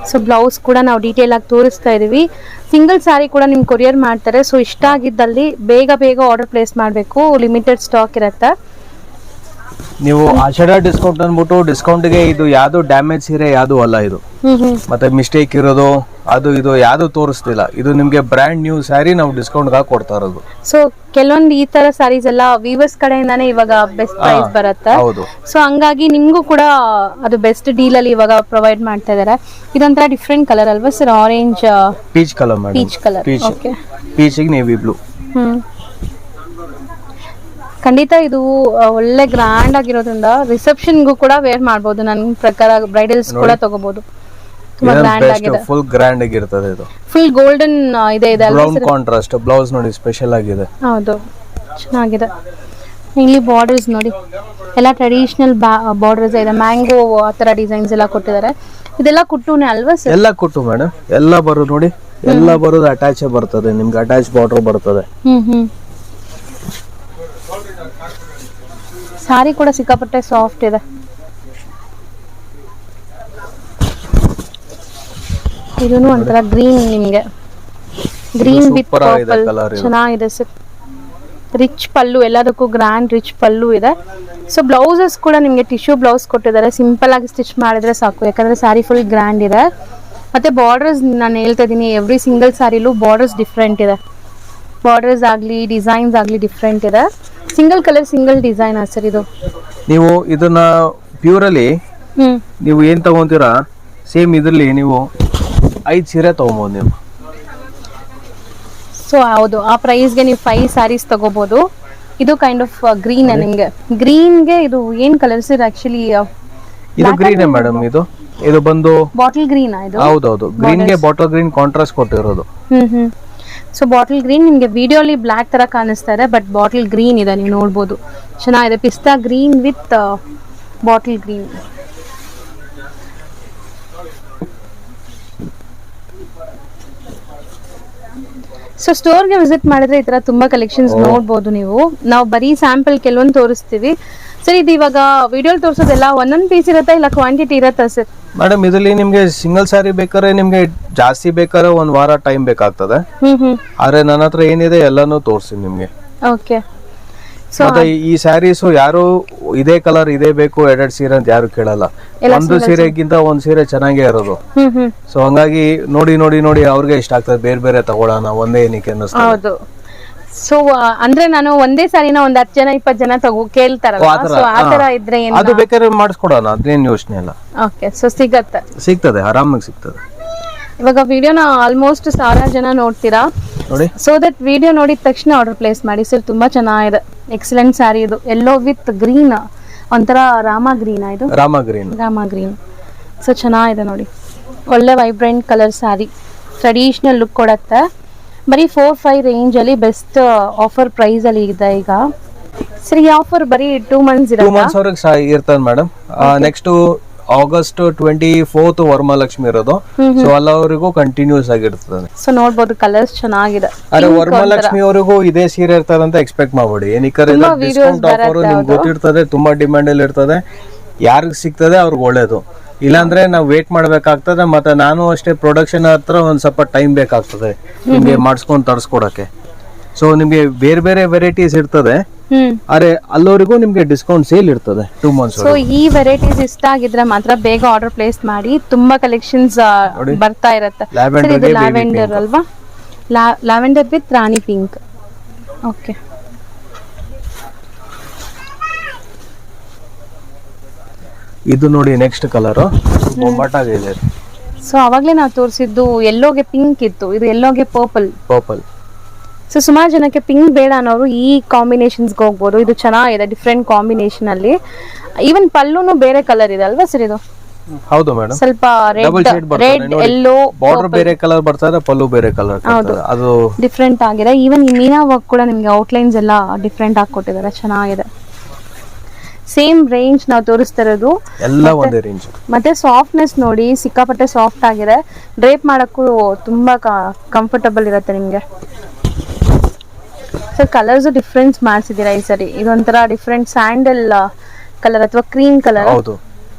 Speaker 1: ಸೊ ಬ್ಲೌಸ್ ಕೂಡ ನಾವು ಡೀಟೇಲ್ ಆಗಿ ತೋರಿಸ್ತಾ ಇದೀವಿ. ಸಿಂಗಲ್ ಸ್ಯಾರಿ ಕೂಡ ನಿಮ್ಗೆ ಕೊರಿಯರ್ ಮಾಡ್ತಾರೆ. ಸೊ ಇಷ್ಟ ಆಗಿದ್ದಲ್ಲಿ ಬೇಗ ಆರ್ಡರ್ ಪ್ಲೇಸ್ ಮಾಡಬೇಕು. ಲಿಮಿಟೆಡ್ ಸ್ಟಾಕ್ ಇರುತ್ತೆ.
Speaker 2: ನೀವು ಆಷಾಢ ಡಿಸ್ಕೌಂಟ್ ಅಂದ್ಬಿಟ್ಟು ಡಿಸ್ಕೌಂಟ್ಗೆ ಇದು ಯಾವ್ದು ಡ್ಯಾಮೇಜ್ ಸೀರೆ ಯಾವ್ದು ಅಲ್ಲ ಇದು. ಮತ್ತೆ ಮಿಸ್ಟೇಕ್ ಇರೋದು ಅದು ಇದು ಯಾವ್ದು ತೋರಿಸ್ತಿಲ್ಲ. ಇದು ನಿಮ್ಗೆ ಬ್ರ್ಯಾಂಡ್ ನ್ಯೂ ಸ್ಯಾರಿ ನಾವು ಡಿಸ್ಕೌಂಟ್ ಗೆ ಕೊಡ್ತಾ ಇರೋದು.
Speaker 1: ಸೊ ಕೆಲವೊಂದು ಈ ತರ ಸ್ಯಾರೀಸ್ ಎಲ್ಲ ವೀವರ್ಸ್ ಕಡೆಯಿಂದಾನೇ ಇವಾಗ ಬೆಸ್ಟ್ ಪ್ರೈಸ್ ಬರುತ್ತೆ.
Speaker 2: ಹೌದು.
Speaker 1: ಸೊ ಹಂಗಾಗಿ ನಿಮ್ಗೂ ಕೂಡ ಅದು ಬೆಸ್ಟ್ ಡೀಲ್ ಅಲ್ಲಿ ಇವಾಗ ಪ್ರೊವೈಡ್ ಮಾಡ್ತಾ ಇದಾರೆ. ಇದೊಂಥರ ಡಿಫ್ರೆಂಟ್ ಕಲರ್ ಅಲ್ವಾ sir? Orange
Speaker 2: peach colour madam.
Speaker 1: Peach colour. Okay.
Speaker 2: ಪೀಚಿಗೆ ನೇವಿ ಬ್ಲೂ.
Speaker 1: ಖಂಡಿತ ಇದು ಒಳ್ಳೆ ಗ್ರ್ಯಾಂಡ್ ಆಗಿರೋದ್ರಿಂದ ರಿಸೆಪ್ಷನ್ಗೂ ಕೂಡ ವೇರ್ ಮಾಡಬಹುದು. ನನ್ನ ಪ್ರಕಾರ ಬ್ರೈಡಲ್ಸ್ ಕೂಡ ತಗೋಬಹುದು. ತುಂಬಾ ಗ್ರ್ಯಾಂಡ್ ಆಗಿದೆ.
Speaker 2: ಫುಲ್ ಗ್ರ್ಯಾಂಡ್ ಆಗಿರ್ತದೆ ಇದು.
Speaker 1: ಫುಲ್ ಗೋಲ್ಡನ್ ಇದೆ ಅಲ್ವಾ?
Speaker 2: ಬ್ರೌನ್ ಕಾಂಟ್ರಾಸ್ಟ್ ಬ್ಲೌಸ್ ನೋಡಿ ಸ್ಪೆಷಲ್ ಆಗಿದೆ.
Speaker 1: ಹೌದು, ಚೆನ್ನಾಗಿದೆ. ಇಲ್ಲಿ ಬಾರ್ಡರ್ಸ್ ನೋಡಿ ಎಲ್ಲ ಟ್ರೆಡಿಷನಲ್ ಬಾರ್ಡರ್ಸ್ ಇದೆ. ಮ್ಯಾಂಗೋ ಆ ತರ ಡಿಸೈನ್ಸ್ ಎಲ್ಲ ಕೊಟ್ಟಿದ್ದಾರೆ. ಇದೆಲ್ಲ ಕುಟ್ಟುನೆ ಅಲ್ವಾ ಸರ್? ಎಲ್ಲ
Speaker 2: ಕುಟ್ಟು ಮೇಡಮ್. ಎಲ್ಲ ಬರೋದು ನೋಡಿ, ಎಲ್ಲ ಬರೋದು ಅಟ್ಯಾಚ್ ಬರ್ತದೆ ನಿಮ್ಗೆ. ಅಟ್ಯಾಚ್ ಬಾರ್ಡರ್ ಬರ್ತದೆ.
Speaker 1: ಸಾರಿ ಕೂಡ ಸಿಕ್ಕಾಪಟ್ಟೆ ಸಾಫ್ಟ್ ಇದೆ. ಇದೂನು ಒಂಥರ ಗ್ರೀನ್, ನಿಮ್ಗೆ ಗ್ರೀನ್ ವಿತ್ ಪರ್ಪಲ್ ಚೆನ್ನಾಗಿದೆ ಸರ್. ರಿಚ್ ಪಲ್ಲು, ಎಲ್ಲದಕ್ಕೂ ಗ್ರ್ಯಾಂಡ್ ರಿಚ್ ಪಲ್ಲು ಇದೆ. ಸೊ ಬ್ಲೌಸಸ್ ಕೂಡ ನಿಮಗೆ ಟಿಶ್ಯೂ ಬ್ಲೌಸ್ ಕೊಟ್ಟಿದ್ದಾರೆ. ಸಿಂಪಲ್ ಆಗಿ ಸ್ಟಿಚ್ ಮಾಡಿದ್ರೆ ಸಾಕು, ಯಾಕಂದ್ರೆ ಸ್ಯಾರಿ ಫುಲ್ ಗ್ರ್ಯಾಂಡ್ ಇದೆ. ಮತ್ತೆ ಬಾರ್ಡರ್ಸ್ ನಾನು ಹೇಳ್ತಾ ಇದ್ದೀನಿ, ಎವ್ರಿ ಸಿಂಗಲ್ ಸ್ಯಾರಿಲೂ ಬಾರ್ಡರ್ಸ್ ಡಿಫ್ರೆಂಟ್ ಇದೆ. ಬಾರ್ಡರ್ಸ್ ಆಗಲಿ ಡಿಸೈನ್ಸ್ ಆಗಲಿ ಡಿಫ್ರೆಂಟ್ ಇದೆ. Single colour single design sir ಇದು.
Speaker 2: ನೀವು ಇದನ್ನ ಪ್ಯೂರಲ್ಲಿ ನೀವು ಏನ್ ತಗೊಂತೀರಾ ಸೇಮ್ ಇದ್ರಲ್ಲಿ ನೀವು 5 ಸೀರೆ ತಗೋಬಹುದು ನೀವು.
Speaker 1: ಸೊ ಹೌದು, ಆ ಪ್ರೈಸ್ಗೆ ನೀವು 5 ಸ್ಯಾರೀಸ್ ತಗೋಬಹುದು. ಇದು ಕೈಂಡ್ ಆಫ್ ಗ್ರೀನ್ ನಿಮ್ಗೆ. ಗ್ರೀನ್ಗೆ ಇದು ಏನ್ ಕಲರ್ಸ್ ಇದೆ ಆಕ್ಚುಲಿ?
Speaker 2: ಇದು ಗ್ರೀನ್ ಮೇಡಮ್. ಇದು ಬಂದು
Speaker 1: ಬಾಟಲ್ ಗ್ರೀನ್. ಇದು
Speaker 2: ಹೌದೌದು, ಗ್ರೀನ್ ಗೆ ಬಾಟಲ್ ಗ್ರೀನ್ ಕಾಂಟ್ರಾಸ್ಟ್ ಕೊಟ್ಟಿರೋದು.
Speaker 1: ಸೊ ಬಾಟಲ್ ಗ್ರೀನ್ ನಿಮ್ಗೆ ವಿಡಿಯೋಲಿ ಬ್ಲಾಕ್ ತರ ಕಾಣಿಸ್ತಾ ಇದೆ, ಬಟ್ ಬಾಟಲ್ ಗ್ರೀನ್ ಇದೆ, ನೀವು ನೋಡ್ಬೋದು. ಚೆನ್ನಾಗಿದೆ. Pista green with bottle green. So ಸ್ಟೋರ್ಗೆ ವಿಸಿಟ್ ಮಾಡಿದ್ರೆ ಈ ತರ ತುಂಬಾ ಕಲೆಕ್ಷನ್ಸ್ ನೋಡ್ಬೋದು ನೀವು. ನಾವು ಬರೀ ಸ್ಯಾಂಪಲ್ ಕೆಲವೊಂದು ತೋರಿಸ್ತೀವಿ ಸರ್. ಇದು ಇವಾಗ ವಿಡಿಯೋಲಿ ತೋರಿಸೋದೆಲ್ಲ ಒಂದೊಂದು ಪೀಸ್ ಇರುತ್ತಾ ಇಲ್ಲ ಕ್ವಾಂಟಿಟಿ ಇರುತ್ತಾ ಸರ್?
Speaker 2: ಮೇಡಮ್ ಇದರಲ್ಲಿ ನಿಮ್ಗೆ ಸಿಂಗಲ್ ಸ್ಯಾರಿ ಬೇಕಾದ್ರೆ ನಿಮ್ಗೆ ಜಾಸ್ತಿ ಬೇಕಾದ್ರೆ 1 ವಾರ ಟೈಮ್ ಬೇಕಾಗ್ತದೆ. ಆದ್ರೆ ನನ್ನ ಹತ್ರ ಏನಿದೆ ಎಲ್ಲಾನು ತೋರಿಸ್ತೀನಿ ನಿಮ್ಗೆ.
Speaker 1: ಓಕೆ.
Speaker 2: ಮತ್ತೆ ಈ ಸ್ಯಾರೀಸ್ ಯಾರು ಇದೇ ಕಲರ್ ಇದೇ ಬೇಕು 2 ಸೀರೆ ಅಂತ ಯಾರು ಕೇಳಲ್ಲ. ಒಂದು ಸೀರೆಗಿಂತ ಒಂದ್ ಸೀರೆ ಚೆನ್ನಾಗೇ ಇರೋದು. ಸೊ ಹಂಗಾಗಿ ನೋಡಿ ನೋಡಿ ನೋಡಿ ಅವ್ರಿಗೆ ಇಷ್ಟ ಆಗ್ತದೆ. ಬೇರೆ ಬೇರೆ ತಗೊಳ್ಳೋಣ ಒಂದೇ ಏನಕ್ಕೆ ಅನ್ನಿಸ್ತದೆ.
Speaker 1: ಹೌದು. ಸೊ ಅಂದ್ರೆ ನಾನು ಒಂದೇ ಸಾರಿನ ಒಂದ್ 10 ಜನ 20 ಜನ ಕೇಳ್ತಾರಲ್ಲ, ಸೊ ಆ ತರ ಇದ್ರೆ
Speaker 2: ಅದು ಬೇಕಾದ್ರೆ ಮಾಡಿಸ್ಕೊಡೋಣ, ಅದೇನ್ ಯೋಚನೆ ಇಲ್ಲ.
Speaker 1: ಓಕೆ. ಸೊ ಸಿಗ್ತದೆ,
Speaker 2: ಆರಾಮಾಗಿ ಸಿಗ್ತದೆ.
Speaker 1: ಇವಾಗ ವಿಡಿಯೋನ ಆಲ್ಮೋಸ್ಟ್ 1000 ಜನ ನೋಡ್ತೀರಾ
Speaker 2: ನೋಡಿ. ಸೊ
Speaker 1: ದಟ್ ವಿಡಿಯೋ ನೋಡಿದ ತಕ್ಷಣ ಆರ್ಡರ್ ಪ್ಲೇಸ್ ಮಾಡಿ ಸರ್. ತುಂಬಾ ಚೆನ್ನಾಗಿದೆ, ಎಕ್ಸಲೆಂಟ್ ಸ್ಯಾರಿ ಇದು. ಎಲ್ಲೋ ವಿತ್ ಗ್ರೀನ್, ಒಂಥರ ರಾಮ ಗ್ರೀನ್. ಇದು ರಾಮ ಗ್ರೀನ್. ಸೊ ಚೆನ್ನಾಗಿದೆ ನೋಡಿ, ಒಳ್ಳೆ vibrant colour sari, traditional look ಕೊಡುತ್ತೆ. ಬರೀ 4-5 ರೇಂಜ್ ಅಲ್ಲಿ ಬೆಸ್ಟ್ ಆಫರ್ ಪ್ರೈಸ್ ಅಲ್ಲಿ ಇದೆ ಈಗ. ಸರಿ, ಈ ಆಫರ್ ಬರೀ 2 ಮಂತ್ಸ್
Speaker 2: ಇರ್ತದೆ madam. Next August 24th Varamahalakshmi ಇರೋದು. ಸೊ ಅಲ್ಲವರೆಗೂ ಕಂಟಿನ್ಯೂಸ್ ಆಗಿರ್ತದೆ.
Speaker 1: ಸೊ ನೋಡ್ಬೋದು, ಕಲರ್ಸ್ ಚೆನ್ನಾಗಿದೆ.
Speaker 2: ಅರೆ ವರಮಹಾಲಕ್ಷ್ಮಿ ಅವರಿಗೂ ಇದೇ ಸೀರೆ ಇರ್ತದೆ ಅಂತ ಎಕ್ಸ್ಪೆಕ್ಟ್ ಮಾಡಬೇಡಿ. ಏನಕ್ಕೆ ಡಿಸ್ಕೌಂಟ್ ಆಫರ್ ನಿಮ್ಗೆ ಗೊತ್ತಿರ್ತದೆ, ತುಂಬಾ ಡಿಮ್ಯಾಂಡ್ ಅಲ್ಲಿ ಇರ್ತದೆ. ಯಾರಿಗೆ ಸಿಗ್ತದೆ ಅವ್ರಿಗೆ ಒಳ್ಳೇದು. ಇಲ್ಲಾಂದ್ರೆ ನಾವು ವೇಟ್ ಮಾಡ್ಬೇಕಾಗ್ತದೆ. ಮತ್ತೆ ನಾನು ಅಷ್ಟೇ ಪ್ರೊಡಕ್ಷನ್ ಹತ್ರ ಒಂದ್ ಸ್ವಲ್ಪ ಟೈಮ್ ಬೇಕಾಗ್ತದೆ ನಿಮ್ಗೆ ಮಾಡಿಸ್ಕೊಂಡು ತರಿಸ್ಕೊಡಕ್ಕೆ. ಸೊ ನಿಮ್ಗೆ ಬೇರೆ ಬೇರೆ ವೆರೈಟೀಸ್ ಇರ್ತದೆ. ಅರೆ ಅಲ್ಲವರೆಗೂ ನಿಮ್ಗೆ ಡಿಸ್ಕೌಂಟ್ ಸೇಲ್ ಇರ್ತದೆ 2 ಮಂತ್ಸ್.
Speaker 1: ಸೊ ಈ ವೆರೈಟೀಸ್ ಇಷ್ಟ ಆಗಿದ್ರೆ ಮಾತ್ರ ಬೇಗ ಆರ್ಡರ್ ಪ್ಲೇಸ್ ಮಾಡಿ. ತುಂಬಾ ಕಲೆಕ್ಷನ್ಸ್ ಬರ್ತಾ ಇರುತ್ತೆ. ಲ್ಯಾವೆಂಡರ್ ಅಲ್ವಾ? Lavender with Rani pink. Okay.
Speaker 2: ಇದು ನೋಡಿ ನೆಕ್ಸ್ಟ್ ಕಲರ್ ಬೊಂಬಾಟಾಗಿದೆ.
Speaker 1: ಸೊ ಅವಾಗ್ಲೇ ನಾವು ತೋರಿಸಿದ್ದು ಎಲ್ಲೋಗೆ ಪಿಂಕ್ ಇತ್ತು, ಇದು ಎಲ್ಲೋಗೆ ಪರ್ಪಲ್. ಸೊ ಸುಮಾರು ಜನಕ್ಕೆ ಪಿಂಕ್ ಬೇಡ ಅನ್ನೋರು ಈ ಕಾಂಬಿನೇಷನ್ಸ್ಗೆ ಹೋಗ್ಬೋದು. ಇದು ಚೆನ್ನಾಗಿದೆ, ಡಿಫ್ರೆಂಟ್ ಕಾಂಬಿನೇಷನ್ ಅಲ್ಲಿ. ಈವನ್ ಪಲ್ಲುನು ಬೇರೆ ಕಲರ್ ಇದೆ ಅಲ್ವಾ ಸರ್? ಇದು
Speaker 2: ಹೌದು ಮೇಡಮ್,
Speaker 1: ಸ್ವಲ್ಪ ರೆಡ್ ಎಲ್ಲೋ
Speaker 2: ಬಾರ್ಡರ್ ಬೇರೆ ಕಲರ್ ಬರ್ತದೆ, ಪಲ್ಲು ಬೇರೆ ಕಲರ್. ಅದು
Speaker 1: ಡಿಫ್ರೆಂಟ್ ಆಗಿದೆ. ಈವನ್ ಈ ಮೀನಾ ವರ್ಕ್ ಕೂಡ ನಿಮ್ಗೆ ಔಟ್ಲೈನ್ಸ್ ಎಲ್ಲ ಡಿಫ್ರೆಂಟ್ ಆಗಿ ಕೊಟ್ಟಿದ್ದಾರೆ, ಚೆನ್ನಾಗಿದೆ. ಸೇಮ್ ರೇಂಜ್ ನಾವು ತೋರಿಸ್ತಾ ಇರೋದು
Speaker 2: ಎಲ್ಲ ಒಂದೇ ರೇಂಜ್.
Speaker 1: ಮತ್ತೆ ಸಾಫ್ಟ್ನೆಸ್ ನೋಡಿ, ಸಿಕ್ಕಾಪಟ್ಟೆ ಸಾಫ್ಟ್ ಆಗಿದೆ. ಡ್ರೇಪ್ ಮಾಡಕ್ಕೂ ತುಂಬಾ ಕಂಫರ್ಟಬಲ್ ಇರುತ್ತೆ ನಿಮ್ಗೆ. ಸೊ ಕಲರ್ಸ್ ಡಿಫ್ರೆನ್ಸ್ ಮಾಡಿಸಿದೀರಾ ಈ ಸರಿ. ಇದೊಂಥರ ಡಿಫ್ರೆಂಟ್ ಸ್ಯಾಂಡಲ್ ಕಲರ್ ಅಥವಾ ಕ್ರೀಮ್ ಕಲರ್.
Speaker 2: ಹೌದು,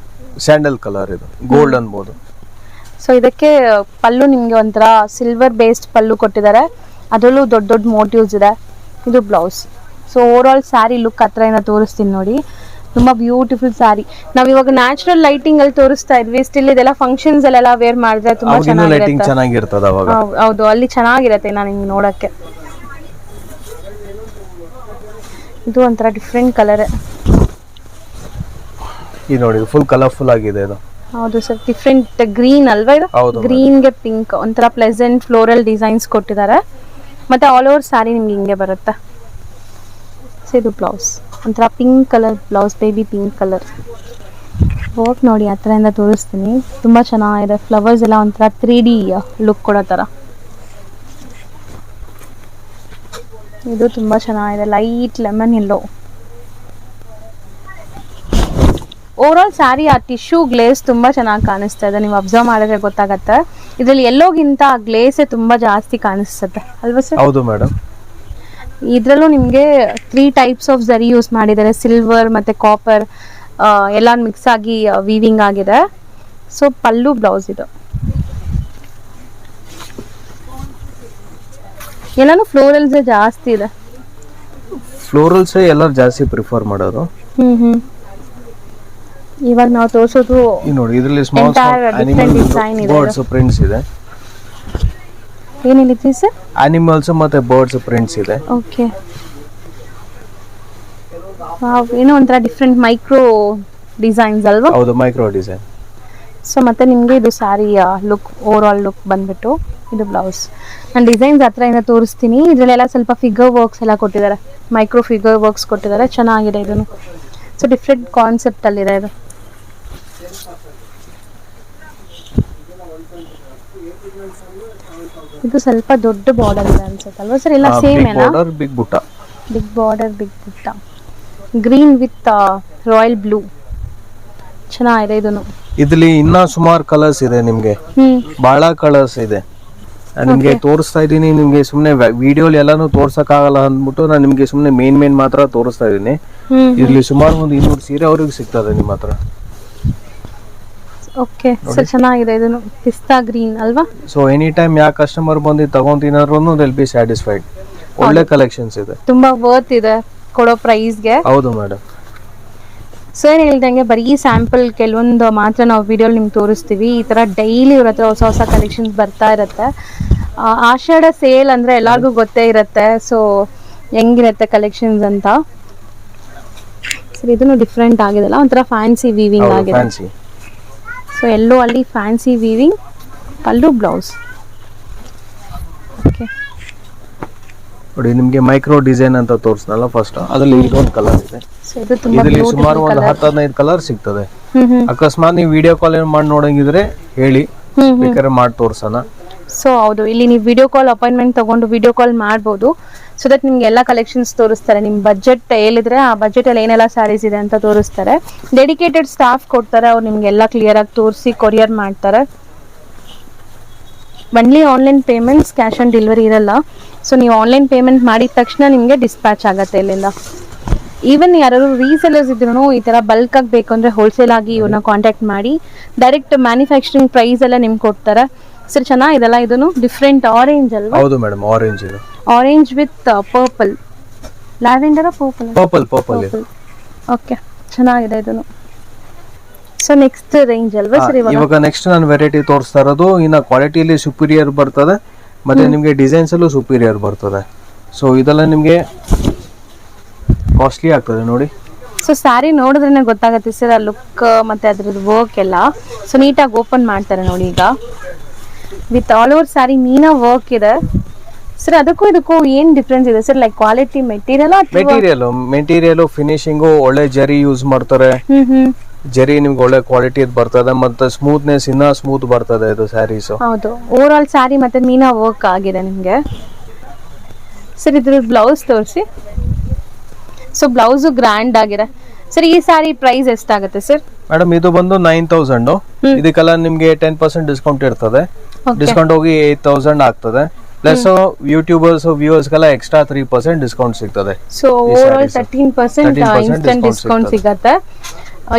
Speaker 2: ಸ್ಯಾಂಡಲ್ ಕಲರ್, ಇದು ಗೋಲ್ಡ್ ಅನ್ಬೋದು.
Speaker 1: ಸೊ ಇದಕ್ಕೆ ಪಲ್ಲು ನಿಮ್ಗೆ ಒಂಥರ ಸಿಲ್ವರ್ ಬೇಸ್ಡ್ ಪಲ್ಲು ಕೊಟ್ಟಿದ್ದಾರೆ, ಅದರಲ್ಲೂ ದೊಡ್ಡ ದೊಡ್ಡ ಮೋಟಿವ್ಸ್ ಇದೆ. ಇದು blouse. So over all sari look ಹತ್ರ ಏನೋ ತೋರಿಸ್ತೀನಿ ನೋಡಿ. ತುಂಬಾ ಬ್ಯೂಟಿಫುಲ್ ಸಾರಿ. ನಾವ್ ಇವಾಗ ನ್ಯಾಚುರಲ್ ಲೈಟಿಂಗ್ ಅಲ್ಲಿ ತೋರಿಸ್ತಾ ಇದ್ವಿ, ಸ್ಟಿಲ್ ಇದೆಲ್ಲ ಫಂಕ್ಷನ್ಸ್ ಅಲ್ಲೆಲ್ಲ ವೇರ್ ಮಾಡಿದ್ರೆ ತುಂಬಾ
Speaker 2: ಲೈಟಿಂಗ್ ಚೆನ್ನಾಗಿರ್ತದ ಅವಾಗ.
Speaker 1: ಹೌದು, ಅಲ್ಲಿ ಚೆನ್ನಾಗಿರತ್ತೆ ನಾನು ನಿಮ್ಗೆ ನೋಡಕ್ಕೆ. ಇದು ಒಂಥರ ಡಿಫ್ರೆಂಟ್ ಕಲರ್.
Speaker 2: ಇದು ನೋಡಿ ಫುಲ್ ಕಲರ್ಫುಲ್ ಆಗಿದೆ ಇದು.
Speaker 1: ಹೌದು ಸರ್, ಡಿಫ್ರೆಂಟ್ ಗ್ರೀನ್ ಅಲ್ವಾ ಇದು? ಗ್ರೀನ್ ಗೆ ಪಿಂಕ್ ಒಂಥರ ಪ್ಲೆಸೆಂಟ್ ಫ್ಲೋರಲ್ ಡಿಸೈನ್ಸ್ ಕೊಟ್ಟಿದ್ದಾರೆ. ಮತ್ತೆ ಆಲ್ ಓವರ್ ಸಾರಿ ನಿಮ್ಗೆ ಹಿಂಗೆ ಬರುತ್ತೆ. ಇದು ಬ್ಲೌಸ್ ಒಂಥರ pink colour blouse, baby pink colour. Work ನೋಡಿ ಹತ್ರದಿಂದ ತೋರಿಸ್ತೀನಿ, ತುಂಬಾ ಚೆನ್ನಾಗಿದೆ. ಫ್ಲವರ್ಸ್ ಎಲ್ಲ ಒಂಥರ 3D ಲುಕ್ ಕೊಡೋ ತರ. ಇದು ತುಂಬಾ ಚೆನ್ನಾಗಿದೆ, ಲೈಟ್ ಲೆಮನ್ ಎಲ್ಲೋ. ಓವರ್ ಆಲ್ ಸ್ಯಾರಿ ಆ ಟಿಶ್ಯೂ ಗ್ಲೇಸ್ ತುಂಬಾ ಚೆನ್ನಾಗಿ ಕಾಣಿಸ್ತಾ ಇದೆ. ನೀವು ಅಬ್ಸರ್ವ್ ಮಾಡಿದ್ರೆ ಗೊತ್ತಾಗತ್ತೆ. ಇದ್ರಲ್ಲಿ ಎಲ್ಲೋಗಿಂತ ಗ್ಲೇಸ್ ತುಂಬಾ ಜಾಸ್ತಿ ಕಾಣಿಸುತ್ತೆ ಅಲ್ವಾ ಸರ್?
Speaker 2: ಹೌದು ಮೇಡಮ್.
Speaker 1: ಇದ್ರಲ್ಲೂ ನಿಮ್ಗೆ 3 ಟೈಪ್ಸ್ ಆಫ್ ಝರಿ ಯೂಸ್ ಮಾಡಿದ್ದಾರೆ. ಸಿಲ್ವರ್ ಮತ್ತೆ ಕಾಪರ್ ಎಲ್ಲ ಮಿಕ್ಸ್ ಆಗಿ ವೀವಿಂಗ್ ಆಗಿದೆ. ಸೊ ಪಲ್ಲು ಬ್ಲೌಸ್ ಇದು. ಎಲ್ಲಾನು ಫ್ಲೋರಲ್ಸ್ ಜಾಸ್ತಿ ಇದೆ.
Speaker 2: ಫ್ಲೋರಲ್ಸ್ ಎಲ್ಲರೂ ಜಾಸ್ತಿ ಪ್ರಿಫರ್ ಮಾಡೋದು.
Speaker 1: ಇವಾಗ ನಾವು ತೋರಿಸೋದು
Speaker 2: ನೋಡಿ, ಇದರಲ್ಲಿ ಸ್ಮಾಲ್ ಬರ್ಡ್ಸ್ ಪ್ರಿಂಟ್ಸ್ ಇದೆ.
Speaker 1: ಏನಿದೆ ಸರ್?
Speaker 2: ಅನಿಮಲ್ಸ್ ಮತ್ತೆ ಬರ್ಡ್ಸ್ ಪ್ರಿಂಟ್ಸ್ ಇದೆ.
Speaker 1: ಓಕೆ, ಏನೋ ಒಂಥರ ಡಿಫ್ರೆಂಟ್ ಮೈಕ್ರೋ ಡಿಸೈನ್ಸ್ ಅಲ್ವಾ?
Speaker 2: ಹೌದು, ಮೈಕ್ರೋ ಡಿಸೈನ್.
Speaker 1: ಸೊ ಮತ್ತೆ ನಿಮಗೆ ಇದು ಸ್ಯಾರಿಯ ಲುಕ್, ಓವರ್ ಆಲ್ ಲುಕ್ ಬಂದ್ಬಿಟ್ಟು ಇದು ಬ್ಲೌಸ್. ನಾನು ಡಿಸೈನ್ಸ್ ಹತ್ರ ಇಂದ ತೋರಿಸ್ತೀನಿ. ಇದರಲ್ಲೆಲ್ಲ ಸ್ವಲ್ಪ ಫಿಗರ್ ವರ್ಕ್ಸ್ ಎಲ್ಲ ಕೊಟ್ಟಿದ್ದಾರೆ, ಮೈಕ್ರೋ ಫಿಗರ್ ವರ್ಕ್ಸ್ ಕೊಟ್ಟಿದ್ದಾರೆ. ಚೆನ್ನಾಗಿದೆ ಇದನ್ನು. ಸೊ ಡಿಫ್ರೆಂಟ್ ಕಾನ್ಸೆಪ್ಟ್ ಅಲ್ಲಿದೆ ಇದು. ಇದು ಸ್ವಲ್ಪ ದೊಡ್ಡ ಬಾರ್ಡರ್ ಇದೆ ಅನ್ಸುತ್ತೆ ಅಲ್ವಾ ಸರ್? ಎಲ್ಲ ಸೇಮ್ ಏನಾ?
Speaker 2: ಬಿಗ್ ಬುಟ್ಟ,
Speaker 1: ಬಿಗ್ ಬಾರ್ಡರ್, ಬಿಗ್ ಬುಟ್ಟ, ಗ್ರೀನ್ ವಿತ್ ರಾಯಲ್ ಬ್ಲೂ. ಚೆನ್ನಾಗಿದೆ ಇದನ್ನು.
Speaker 2: ಇದರಲ್ಲಿ ಇನ್ನ ಸುಮಾರು ಕಲರ್ಸ್ ಇದೆ ನಿಮ್ಗೆ, ಬಹಳ ಕಲರ್ಸ್ ಇದೆ. ನಿಮ್ಗೆ ತೋರಿಸ್ತಾ ಇದ್ದೀನಿ. ನಿಮ್ಗೆ ಸುಮ್ನೆ ವಿಡಿಯೋಲಿ ಎಲ್ಲಾನು ತೋರ್ಸಕ್ ಆಗಲ್ಲ ಅಂದ್ಬಿಟ್ಟು ನಾನು ನಿಮ್ಗೆ ಸುಮ್ನೆ ಮೇನ್ ಮಾತ್ರ ತೋರಿಸ್ತಾ ಇದೀನಿ. ಇಲ್ಲಿ ಸುಮಾರು ಒಂದು 200 ಸೀರೆ ಅವ್ರಿಗೆ ಸಿಗ್ತದೆ ನಿಮ್ಮ ಹತ್ರ.
Speaker 1: ಓಕೆ ಸರ್, ಚೆನ್ನಾಗಿದೆ ಇದನ್ನು. ಪಿಸ್ತಾ ಗ್ರೀನ್ ಅಲ್ವಾ?
Speaker 2: So any time yeah customer ಬಂದು ತಗೊಂತಿನಾರು they'll be satisfied. ಒಳ್ಳೆ ಕಲೆಕ್ಷನ್ಸ್ ಇದೆ, ತುಂಬಾ
Speaker 1: ವರ್ತ್ ಇದೆ ಕೊಡೋ ಪ್ರೈಸ್ಗೆ.
Speaker 2: ಹೌದು ಮೇಡಮ್.
Speaker 1: ಸರ್ ಹೇಳ್ದಂಗೆ ಬರೀ ಸ್ಯಾಂಪಲ್ ಕೆಲವೊಂದು ಮಾತ್ರ ನಾವು ವಿಡಿಯೋಲಿ ನಿಮ್ಗೆ ತೋರಿಸ್ತೀವಿ. ಈ ತರ ಡೈಲಿ ಇವ್ರ ಹತ್ರ ಹೊಸ ಹೊಸ ಕಲೆಕ್ಷನ್ಸ್ ಬರ್ತಾ ಇರುತ್ತೆ. ಆಷಾಢ ಸೇಲ್ ಅಂದ್ರೆ ಎಲ್ಲರಿಗೂ ಗೊತ್ತೇ ಇರುತ್ತೆ. ಸೊ ಹೆಂಗಿರುತ್ತೆ ಕಲೆಕ್ಷನ್ಸ್ ಅಂತ. ಸರ್ ಇದನ್ನು ಡಿಫ್ರೆಂಟ್ ಆಗಿದೆಲ್ಲ, ಒಂಥರ ಫ್ಯಾನ್ಸಿ ವೀವಿಂಗ್ ಆಗಿದೆ. ಸೊ ಎಲ್ಲೋ ಅಲ್ಲಿ ಫ್ಯಾನ್ಸಿ ವೀವಿಂಗ್, ಪಲ್ಲು ಬ್ಲೌಸ್. ಓಕೆ
Speaker 2: ನೋಡಿ, ನಿಮಗೆ ಮೈಕ್ರೋ ಡಿಸೈನ್ ಅಂತ ತೋರಿಸ್ನಲ್ಲ ಫಸ್ಟ್, ಅದರಲ್ಲಿ ಇದೊಂದು ಕಲರ್ ಇದೆ. ಇದರಲ್ಲಿ ಸುಮಾರು ಒಂದು 10-15 ಕಲರ್ ಸಿಗ್ತದೆ. ಅಕಸ್ಮಾತ್ ನೀವು ವಿಡಿಯೋ ಕಾಲ್ ಮಾಡಿ ನೋಡಂಗಿದ್ರೆ ಹೇಳಿ, ಬೇಕಾದ್ರೆ ಮಾಡಿ ತೋರ್ಸೋಣ.
Speaker 1: ಸೊ ಹೌದು, ಇಲ್ಲಿ ನೀವು ವಿಡಿಯೋ ಕಾಲ್ ಅಪಾಯಿಂಟ್ಮೆಂಟ್ ತಗೊಂಡು ವಿಡಿಯೋ ಕಾಲ್ ಮಾಡ್ಬೋದು. ಸೊ ದಟ್ ನಿಮ್ಗೆ ಎಲ್ಲ ಕಲೆಕ್ಷನ್ಸ್ ತೋರಿಸ್ತಾರೆ. ನಿಮ್ಮ ಬಜೆಟ್ ಹೇಳಿದ್ರೆ ಆ ಬಜೆಟ್ ಅಲ್ಲಿ ಏನೆಲ್ಲ ಸ್ಯಾರೀಸ್ ಇದೆ ಅಂತ ತೋರಿಸ್ತಾರೆ. ಡೆಡಿಕೇಟೆಡ್ ಸ್ಟಾಫ್ ಕೊಡ್ತಾರೆ, ಅವ್ರು ನಿಮ್ಗೆಲ್ಲ ಕ್ಲಿಯರ್ ಆಗಿ ತೋರಿಸಿ ಕೊರಿಯರ್ ಮಾಡ್ತಾರೆ. Only online payments, cash on delivery ಇರಲ್ಲ. ಸೊ ನೀವು ಆನ್ಲೈನ್ ಪೇಮೆಂಟ್ ಮಾಡಿದ ತಕ್ಷಣ ನಿಮಗೆ ಡಿಸ್ಪ್ಯಾಚ್ ಆಗುತ್ತೆ ಇಲ್ಲಿಂದ. ಈವನ್ ಯಾರು ರೀಸೆಲರ್ಸ್ ಇದ್ರು ಈ ತರ ಬಲ್ಕ್ ಆಗಿ ಬೇಕು ಅಂದ್ರೆ ಹೋಲ್ಸೇಲ್ ಆಗಿ ಇವ್ರನ್ನ ಕಾಂಟ್ಯಾಕ್ಟ್ ಮಾಡಿ ಡೈರೆಕ್ಟ್ ಮ್ಯಾನುಫ್ಯಾಕ್ಚರಿಂಗ್ ಪ್ರೈಸ್ ಎಲ್ಲ ನಿಮ್ಗೆ ಕೊಡ್ತಾರೆ. ಸರ್ ಚೆನ್ನಾಗಿದೆಲ್ಲ, ಇದನ್ನು ಡಿಫ್ರೆಂಟ್ ಆರೆಂಜ್ ಅಲ್ವಾ?
Speaker 2: ಹೌದು ಮೇಡಮ್, ಆರೆಂಜ್ ಇದೆ.
Speaker 1: Orange with purple, lavender
Speaker 2: purple.
Speaker 1: Okay, ಚೆನ್ನಾಗಿದೆ ಇದನ್ನು. ಸೊ ನೆಕ್ಸ್ಟ್ ರೇಂಜ್ ಅಲ್ವಾ ಸರ್?
Speaker 2: ಇವಾಗ ನೆಕ್ಸ್ಟ್ ನಾನು ವೆರೈಟಿ ತೋರಿಸ್ತಾ ಇರೋದು ಇನ್ನ ಕ್ವಾಲಿಟಿಯಲ್ಲಿ ಸುಪೀರಿಯರ್ ಬರ್ತದೆ, ಮತ್ತೆ ನಿಮಗೆ ಡಿಸೈನ್ಸ್ ಅಲ್ಲೂ ಸುಪೀರಿಯರ್ ಬರ್ತದೆ. ಸೊ ಇದೆಲ್ಲ ನಿಮಗೆ ಕಾಸ್ಟ್ಲಿ ಆಗ್ತದೆ ನೋಡಿ.
Speaker 1: ಸೊ ಸ್ಯಾರಿ ನೋಡಿದ್ರೆ ಗೊತ್ತಾಗುತ್ತೆ ಸರ್, ಆ ಲುಕ್ ಮತ್ತೆ ಅದ್ರದ್ದು ವರ್ಕ್ ಎಲ್ಲ. ಸೊ ನೀಟಾಗಿ ಓಪನ್ ಮಾಡ್ತಾರೆ ನೋಡಿ. ಈಗ with all over sari Meena work ಇದೆ ಸರ್. ಅದಕ್ಕೂ ಇದಕ್ಕೂ ಏನ್ ಡಿಫ್ರೆನ್ಸ್ ಇದೆ ಸರ್? ಲೈಕ್ ಕ್ವಾಲಿಟಿ
Speaker 2: ಮೆಟೀರಿಯಲ್ ಫಿನಿಶಿಂಗು ಒಳ್ಳೆ ಜರಿ ಯೂಸ್ ಮಾಡ್ತಾರೆ. ಜರಿ ನಿಮ್ಗೆ ಒಳ್ಳೆ ಕ್ವಾಲಿಟಿ ಬರ್ತದೆ, ಮತ್ತೆ ಸ್ಮೂತ್ನೆಸ್ ಇನ್ನ ಸ್ಮೂತ್ ಬರ್ತದೆ ಇದು ಸ್ಯಾರೀಸ್.
Speaker 1: ಹೌದು, ಓವರ್ ಆಲ್ ಸ್ಯಾರಿ ಮತ್ತೆ ಮೀನಾ ವರ್ಕ್ ಆಗಿದೆ ನಿಮ್ಗೆ. ಸರ್ ಇದ್ರ ಬ್ಲೌಸ್ ತೋರಿಸಿ. ಸೊ ಬ್ಲೌಸ್ ಗ್ರ್ಯಾಂಡ್ ಆಗಿದೆ ಸರ್. ಈ ಸ್ಯಾರಿ ಪ್ರೈಸ್ ಎಷ್ಟಾಗುತ್ತೆ ಸರ್?
Speaker 2: ಮೇಡಮ್ ಇದು ಬಂದು 9000. ಇದಕ್ಕೆಲ್ಲ ನಿಮ್ಗೆ 10% ಡಿಸ್ಕೌಂಟ್ ಇರ್ತದೆ. ಡಿಸ್ಕೌಂಟ್ ಹೋಗಿ 8000 ಆಗ್ತದೆ. ಪ್ಲಸ್ ಯೂಟ್ಯೂಬರ್ಸ್ ವ್ಯೂವರ್ಸ್ಗೆಲ್ಲ ಎಕ್ಸ್ಟ್ರಾ 3% ಡಿಸ್ಕೌಂಟ್ ಸಿಗ್ತದೆ.
Speaker 1: So over all 13% instant discount ಸಿಗುತ್ತೆ.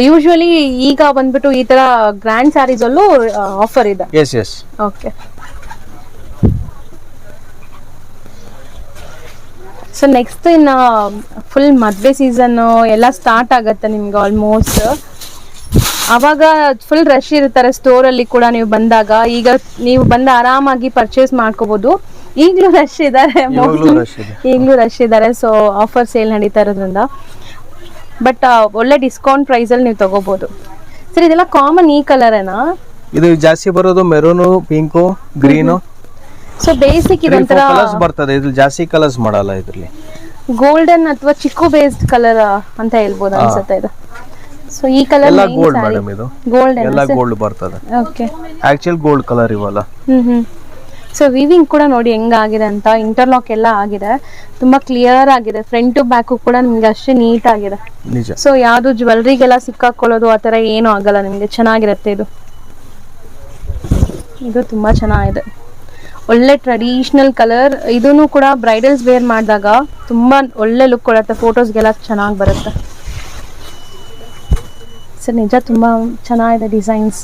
Speaker 1: ಯೂಶುವಲಿ ಈಗ ಬಂದ್ಬಿಟ್ಟು ಈ ತರ ಗ್ರ್ಯಾಂಡ್ ಸ್ಯಾರೀಸ್ ಅಲ್ಲೂ ಆಫರ್ ಇದೆ.
Speaker 2: ಎಸ್.
Speaker 1: ಓಕೆ ಸೊ ನೆಕ್ಸ್ಟ್ ಇನ್ನು ಫುಲ್ ಮದುವೆ ಸೀಸನ್ ಎಲ್ಲ ಸ್ಟಾರ್ಟ್ ಆಗತ್ತೆ ನಿಮ್ಗೆ ಆಲ್ಮೋಸ್ಟ್. ಅವಾಗ ಫುಲ್ ರಶ್ ಇರ್ತಾರೆ ಸ್ಟೋರಲ್ಲಿ ಕೂಡ ನೀವು ಬಂದಾಗ. ಈಗ ನೀವು ಬಂದು ಆರಾಮಾಗಿ ಪರ್ಚೇಸ್ ಮಾಡ್ಕೋಬಹುದು. ಈಗಲೂ ರಶ್ ಇದ್ದಾರೆ, ಈಗಲೂ ರಶ್ ಇದ್ದಾರೆ. ಸೊ ಆಫರ್ ಸೇಲ್ ನಡೀತಾ ಇರೋದ್ರಿಂದ ಬಟ್ ಒಳ್ಳೆ ಡಿಸ್ಕೌಂಟ್ ಪ್ರೈಸ್ ಅಲ್ಲಿ ನೀವು ತಗೋಬಹುದು. ಸರ್ ಇದೆಲ್ಲ ಕಾಮನ್ ಈ ಕಲರ್ ಏನಾ?
Speaker 2: ಇದು ಜಾಸ್ತಿ ಬರೋದು maroon, pink, green.
Speaker 1: So basic ಇದೊಂಥರ
Speaker 2: ಕಲರ್ಸ್ ಬರ್ತದೆ. ಇದು ಜಾಸ್ತಿ ಕಲರ್ಸ್ ಮಾಡಲ್ಲ. ಇದರಲ್ಲಿ
Speaker 1: ಗೋಲ್ಡನ್ ಅಥವಾ ಚಿಕ್ಕು ಬೇಸ್ಡ್ ಕಲರ್ ಅಂತ ಹೇಳ್ಬೋದು ಅನ್ಸುತ್ತೆ ಇದು. ಸೊ ಈ ಕಲರ್
Speaker 2: ಎಲ್ಲ ಗೋಲ್ಡ್ ಮೇಡಮ್, ಇದು
Speaker 1: ಗೋಲ್ಡ್
Speaker 2: ಎಲ್ಲ ಗೋಲ್ಡ್ ಬರ್ತದೆ.
Speaker 1: ಓಕೆ,
Speaker 2: ಆಕ್ಚುअल ಗೋಲ್ಡ್ ಕಲರ್ ಇವಲ್ಲ.
Speaker 1: ಸೊ ವೀವಿಂಗ್ ಕೂಡ ನೋಡಿ ಹೆಂಗಾಗಿದೆ ಅಂತ. ಇಂಟರ್ಲಾಕ್ ಎಲ್ಲ ಆಗಿದೆ, ತುಂಬಾ ಕ್ಲಿಯರ್ ಆಗಿದೆ. ಫ್ರಂಟ್ ಟು ಬ್ಯಾಕ್ ಕೂಡ ನಿಮ್ಗೆ ಅಷ್ಟೇ ನೀಟ್ ಆಗಿದೆ.
Speaker 2: ನಿಜ.
Speaker 1: ಸೊ ಯಾವ್ದು ಜ್ಯುವೆಲ್ರಿಗೆಲ್ಲ ಸಿಕ್ಕಾಕೊಳ್ಳೋದು ಆ ತರ ಏನು ಆಗಲ್ಲ ನಿಮ್ಗೆ. ಚೆನ್ನಾಗಿರುತ್ತೆ ಇದು. ಇದು ತುಂಬಾ ಚೆನ್ನಾಗಿದೆ, ಒಳ್ಳೆ ಟ್ರೆಡಿಷನಲ್ ಕಲರ್. ಇದನ್ನು ಕೂಡ ಬ್ರೈಡಲ್ಸ್ ವೇರ್ ಮಾಡಿದಾಗ ತುಂಬಾ ಒಳ್ಳೆ ಲುಕ್ ಕೊಡುತ್ತೆ, ಫೋಟೋಸ್ಗೆಲ್ಲ ಚೆನ್ನಾಗಿ ಬರುತ್ತೆ. ಸರ್ ನಿಜ ತುಂಬಾ ಚೆನ್ನಾಗಿದೆ ಡಿಸೈನ್ಸ್.